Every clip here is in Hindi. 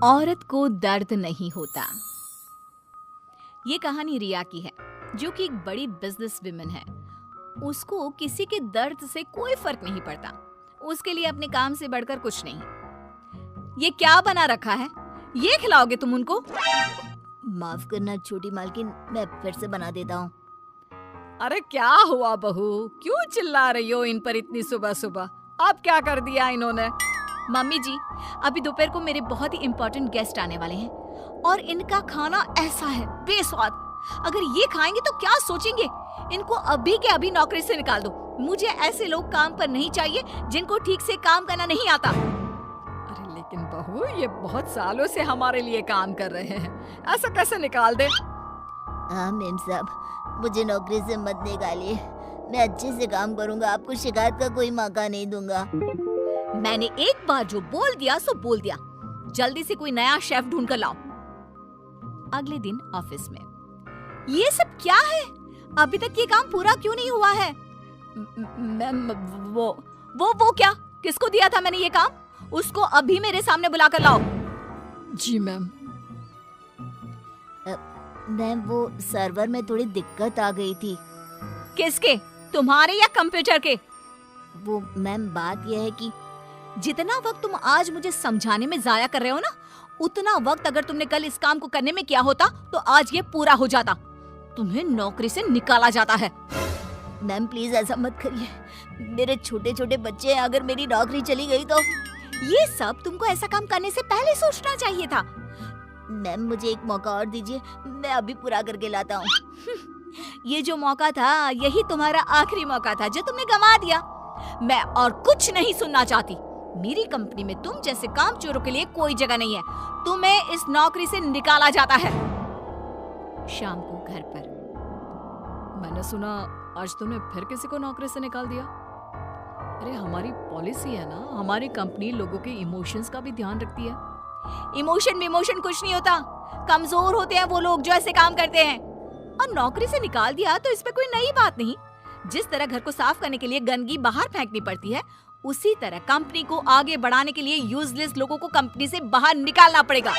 औरत को दर्द नहीं होता। ये कहानी रिया की है, जो कि एक बड़ी बिजनेस वुमन है। उसको किसी के दर्द से कोई फर्क नहीं पड़ता। उसके लिए अपने काम से बढ़कर कुछ नहीं। ये क्या बना रखा है? ये खिलाओगे तुम उनको? माफ करना छोटी मालकिन, मैं फिर से बना देता हूँ। अरे क्या हुआ बहू, क्यों चिल्ला रही हो इन पर इतनी सुबह सुबह? अब क्या कर दिया इन्होंने? मम्मी जी, अभी दोपहर को मेरे बहुत ही इम्पोर्टेंट गेस्ट आने वाले हैं और इनका खाना ऐसा है बेस्वाद। अगर ये खाएंगे तो क्या सोचेंगे? इनको अभी के अभी नौकरी से निकाल दो। मुझे ऐसे लोग काम पर नहीं चाहिए जिनको ठीक से काम करना नहीं आता। अरे लेकिन बहू, ये बहुत सालों से हमारे लिए काम कर रहे हैं, ऐसा कैसे निकाल दे? हाँ मेम साहब, मुझे नौकरी से मत निकालिए। मैं अच्छे से काम करूंगा, आपको शिकायत का कोई मौका नहीं दूंगा। मैंने एक बार जो बोल दिया सो बोल दिया। जल्दी से कोई नया शेफ ढूंढ कर लाओ। अगले दिन ऑफिस में, ये सब क्या है? अभी तक ये काम पूरा क्यों नहीं हुआ है? मैम, वो क्या? किसको दिया था मैंने ये काम? उसको अभी मेरे सामने बुला कर लाओ। जी मैम। मैम, वो सर्वर में थोड़ी दिक्कत आ गई थी। किसके? तुम्हारे या कंप्यूटर के? वो मैम, बात यह है कि जितना वक्त तुम आज मुझे समझाने में जाया कर रहे हो ना, उतना वक्त अगर तुमने कल इस काम को करने में किया होता तो आज ये पूरा हो जाता। तुम्हें नौकरी से निकाला जाता है। मैम प्लीज ऐसा मत करिए, मेरे छोटे छोटे बच्चे हैं, अगर मेरी नौकरी चली गई तो। ये सब तुमको ऐसा काम करने से पहले सोचना चाहिए था। मैम मुझे एक मौका और दीजिए, मैं अभी पूरा करके लाता हूँ। ये जो मौका था, यही तुम्हारा आखिरी मौका था जो तुमने गंवा दिया। मैं और कुछ नहीं सुनना चाहती। मेरी कंपनी में तुम जैसे कामचोरों के लिए कोई जगह नहीं है। तुम्हें इस नौकरी से निकाला जाता है। शाम को घर पर, मैंने सुना आज तुमने फिर किसी को नौकरी से निकाल दिया। अरे हमारी पॉलिसी है ना, हमारी कंपनी लोगों के इमोशंस का भी ध्यान रखती है। इमोशन कुछ नहीं होता। कमजोर होते हैं वो लोग जो ऐसे काम करते हैं। और नौकरी से निकाल दिया तो इसमें कोई नई बात नहीं। जिस तरह घर को साफ करने के लिए गंदगी बाहर फेंकनी पड़ती है, उसी तरह कंपनी को आगे बढ़ाने के लिए यूजलेस लोगों को कंपनी से बाहर निकालना पड़ेगा।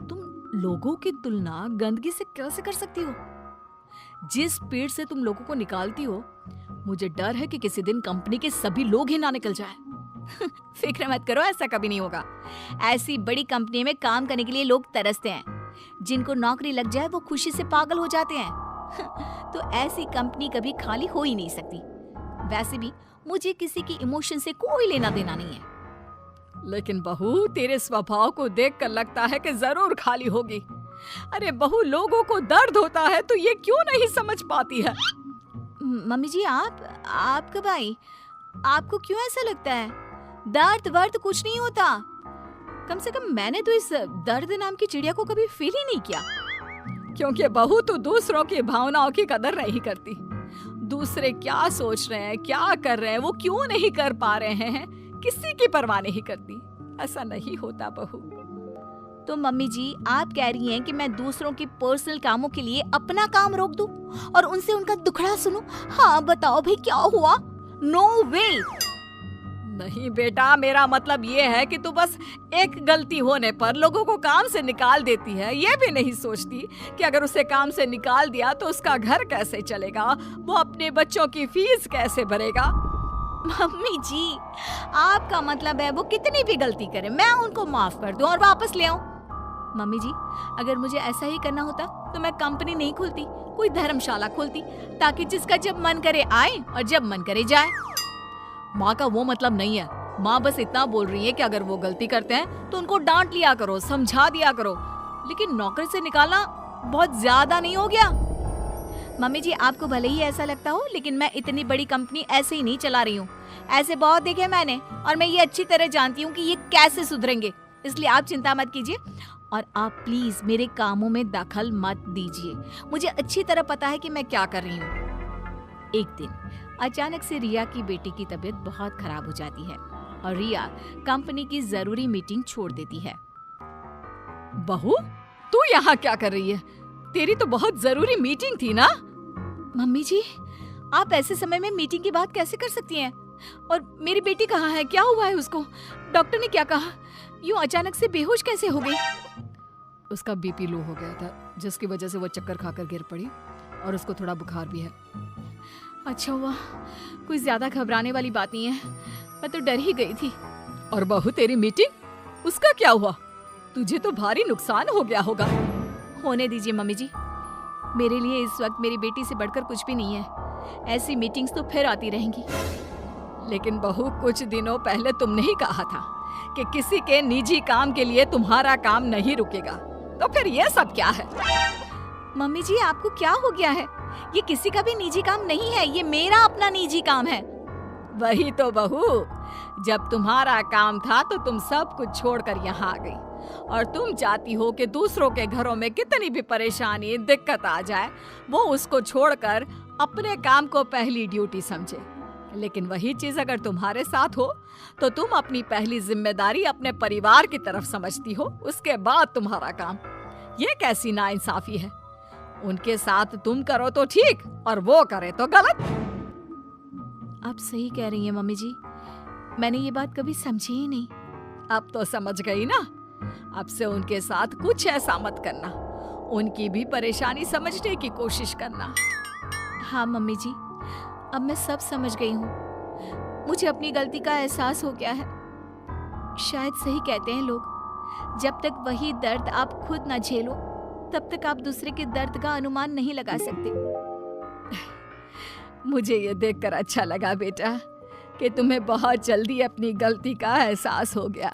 तुम लोगों की तुलना गंदगी से कैसे कर सकती हो? जिस स्पीड से तुम लोगों को निकालती हो, मुझे डर है कि किसी दिन कंपनी के सभी लोग ही ना निकल जाएं। फिक्र मत करो, ऐसा कभी नहीं होगा। ऐसी बड़ी कंपनी में काम करने के लिए लोग तरसते हैं। जिनको नौकरी लग जाए वो खुशी से पागल हो जाते हैं। तो ऐसी कंपनी कभी खाली हो ही नहीं सकती। वैसे भी मुझे किसी की इमोशन से कोई लेना देना नहीं है। लेकिन बहू, तेरे स्वभाव को देखकर लगता है कि जरूर खाली होगी। अरे बहू, लोगों को दर्द होता है तो ये क्यों नहीं समझ पाती है? मम्मी जी, आप कब आई? आपको क्यों ऐसा लगता है? दर्द कुछ नहीं होता। कम से कम मैंने तो इस दर्द नाम की चिड़िया को कभी फील ही नहीं किया। क्योंकि बहू तो दूसरों की भावनाओं की कदर नहीं करती। दूसरे क्या सोच रहे हैं, क्या कर रहे हैं, वो क्यों नहीं कर पा रहे हैं, किसी की परवाह नहीं करती। ऐसा नहीं होता बहू। तो मम्मी जी, आप कह रही हैं कि मैं दूसरों की पर्सनल कामों के लिए अपना काम रोक दूं और उनसे उनका दुखड़ा सुनूं? हाँ बताओ भाई, क्या हुआ? नो वे। नहीं बेटा, मेरा मतलब ये है कि तू बस एक गलती होने पर लोगों को काम से निकाल देती है। ये भी नहीं सोचती कि अगर उसे काम से निकाल दिया तो उसका घर कैसे चलेगा, वो अपने बच्चों की फीस कैसे भरेगा। मम्मी जी, आपका मतलब है वो कितनी भी गलती करे मैं उनको माफ कर दूं और वापस ले आऊं? मम्मी जी, अगर मुझे ऐसा ही करना होता तो मैं कंपनी नहीं खोलती, कोई धर्मशाला खोलती, ताकि जिसका जब मन करे आए और जब मन करे जाए। माँ का वो मतलब नहीं है। माँ बस इतना बोल रही है कि अगर वो गलती करते हैं तो उनको डांट लिया करो, समझा दिया करो। लेकिन नौकरी से निकालना बहुत ज्यादा नहीं हो गया? मम्मी जी, आपको भले ही ऐसा लगता हो, लेकिन मैं इतनी बड़ी कंपनी ऐसे ही नहीं चला रही हूँ। ऐसे बहुत देखे मैंने और मैं ये अच्छी तरह जानती हूँ कि ये कैसे सुधरेंगे। इसलिए आप चिंता मत कीजिए और आप प्लीज मेरे कामों में दखल मत दीजिए। मुझे अच्छी तरह पता है कि मैं क्या कर रही हूँ। एक दिन अचानक से रिया की बेटी की तबीयत बहुत खराब हो जाती है और रिया कंपनी की जरूरी मीटिंग छोड़ देती है। बहू, तू यहाँ क्या कर रही है? तेरी तो बहुत जरूरी मीटिंग थी ना? मम्मी जी, आप ऐसे समय में मीटिंग की बात कैसे कर सकती हैं? और मेरी बेटी कहाँ है? क्या हुआ है उसको? डॉक्टर ने क्या कहा? यूं अचानक से बेहोश कैसे हो गई? उसका बीपी लो हो गया था, जिसकी वजह से वो चक्कर खाकर गिर पड़ी और उसको थोड़ा बुखार भी है। अच्छा हुआ, कोई ज्यादा घबराने वाली बात नहीं है, मैं तो डर ही गई थी। और बहू तेरी मीटिंग, उसका क्या हुआ? तुझे तो भारी नुकसान हो गया होगा। होने दीजिए मम्मी जी, मेरे लिए इस वक्त मेरी बेटी से बढ़कर कुछ भी नहीं है। ऐसी मीटिंग्स तो फिर आती रहेंगी। लेकिन बहू, कुछ दिनों पहले तुमने ही कहा था कि किसी के निजी काम के लिए तुम्हारा काम नहीं रुकेगा, तो फिर ये सब क्या है? मम्मी जी, आपको क्या हो गया है? ये किसी का भी निजी काम नहीं है, ये मेरा अपना निजी काम है। वही तो बहू, जब तुम्हारा काम था तो तुम सब कुछ छोड़कर यहाँ आ गई, और तुम चाहती हो कि दूसरों के घरों में कितनी भी परेशानी दिक्कत आ जाए, वो उसको छोड़कर अपने काम को पहली ड्यूटी समझे। लेकिन वही चीज अगर तुम्हारे साथ हो तो तुम अपनी पहली जिम्मेदारी अपने परिवार की तरफ समझती हो, उसके बाद तुम्हारा काम। ये कैसी नाइंसाफी है? उनके साथ तुम करो तो ठीक और वो करे तो गलत। आप सही कह रही हैं मम्मी जी, मैंने ये बात कभी समझी ही नहीं। अब तो समझ गई ना? अब से उनके साथ कुछ ऐसा मत करना, उनकी भी परेशानी समझने की कोशिश करना। हाँ मम्मी जी, अब मैं सब समझ गई हूँ। मुझे अपनी गलती का एहसास हो गया है। शायद सही कहते हैं लोग, जब तक वही दर्द आप खुद ना झेलो तब तक आप दूसरे के दर्द का अनुमान नहीं लगा सकते। मुझे ये देखकर अच्छा लगा बेटा कि तुम्हें बहुत जल्दी अपनी गलती का एहसास हो गया।